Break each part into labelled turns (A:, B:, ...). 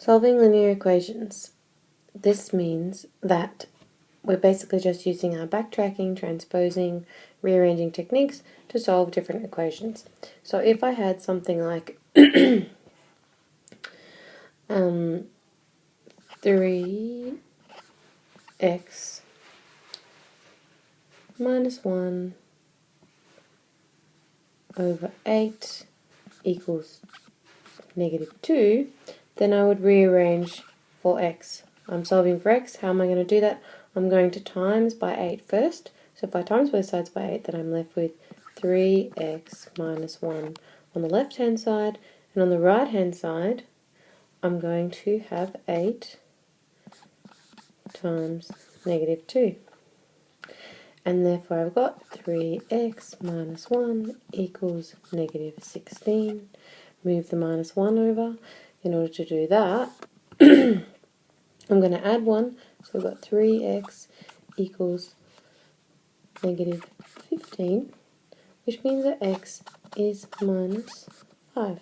A: Solving linear equations. This means that we're basically just using our backtracking, transposing, rearranging techniques to solve different equations. So if I had something like 3x minus 1 over 8 equals negative 2, then I would rearrange for x. I'm solving for x. How am I going to do that? I'm going to times by 8 first. So if I times both sides by 8, then I'm left with 3x minus 1 on the left-hand side. And on the right-hand side, I'm going to have 8 times negative 2. And therefore I've got 3x minus 1 equals negative 16. Move the minus 1 over. In order to do that, I'm going to add 1. So we've got 3x equals negative 15, which means that x is minus 5.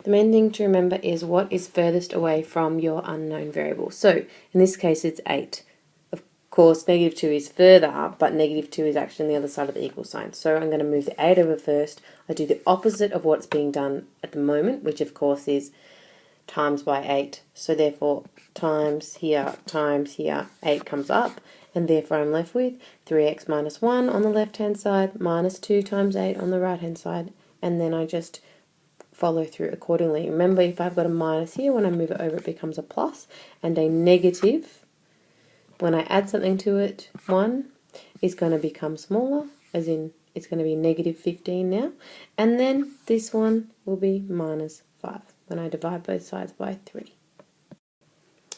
A: The main thing to remember is what is furthest away from your unknown variable. So in this case it's 8. Of course negative 2 is further, but negative 2 is actually on the other side of the equal sign. So I'm going to move the 8 over first. I do the opposite of what's being done at the moment, which of course is times by 8. So therefore times here, 8 comes up, and therefore I'm left with 3x minus 1 on the left hand side minus 2 times 8 on the right hand side, and then I just follow through accordingly. Remember, if I've got a minus here, when I move it over it becomes a plus, and a negative, when I add something to it, 1 is going to become smaller, as in it's going to be negative 15 now, and then this one will be minus 5 when I divide both sides by 3.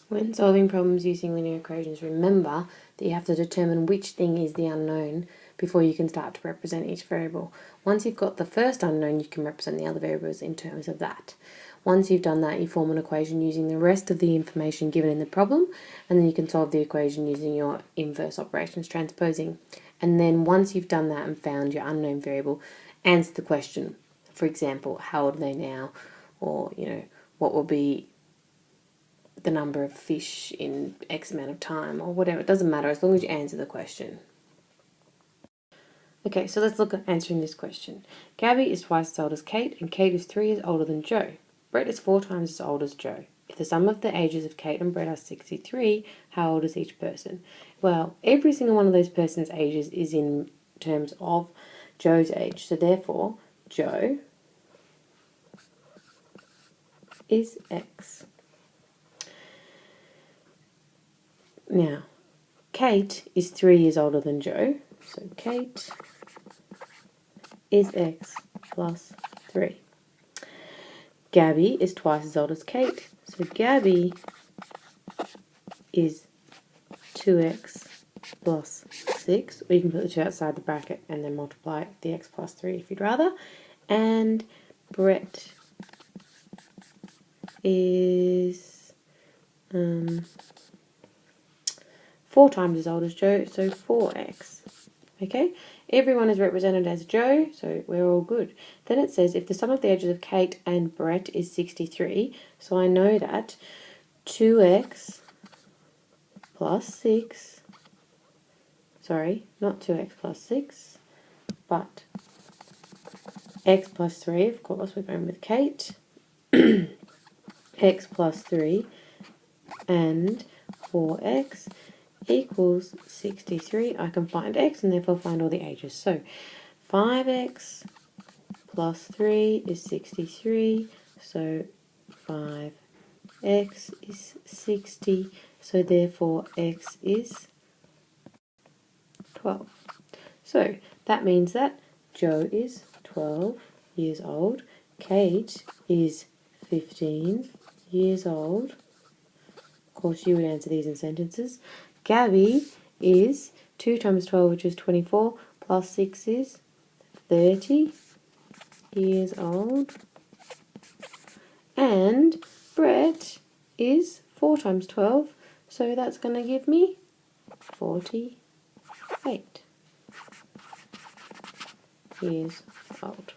A: When solving problems using linear equations, remember that you have to determine which thing is the unknown before you can start to represent each variable. Once you've got the first unknown, you can represent the other variables in terms of that. Once you've done that, you form an equation using the rest of the information given in the problem, and then you can solve the equation using your inverse operations, transposing. And then once you've done that and found your unknown variable, answer the question. For example, how old are they now? Or, what will be the number of fish in X amount of time, or whatever. It doesn't matter as long as you answer the question. Okay, so let's look at answering this question. Gabby is twice as old as Kate, and Kate is 3 years older than Joe. Brett is 4 times as old as Joe. If the sum of the ages of Kate and Brett are 63, how old is each person? Well, every single one of those persons' ages is in terms of Joe's age. So therefore, Joe is X. Now, Kate is 3 years older than Joe, so Kate is X plus 3. Gabby is twice as old as Kate, so Gabby is 2x plus 6. Or you can put the 2 outside the bracket and then multiply the x plus 3 if you'd rather. And Brett is 4 times as old as Joe, so 4x. Okay, everyone is represented as Joe, so we're all good. Then it says if the sum of the ages of Kate and Brett is 63, so I know that 2x plus 6, sorry, not 2x plus 6, but x plus 3, of course, we're going with Kate, x plus 3, and 4x equals 63. I can find x and therefore find all the ages. So 5x plus 3 is 63. So 5x is 60. So therefore x is 12. So that means that Joe is 12 years old. Kate is 15 years old. Of course, you would answer these in sentences. Gabby is 2 times 12, which is 24, plus 6 is 30 years old. And Brett is 4 times 12, so that's going to give me 48 years old.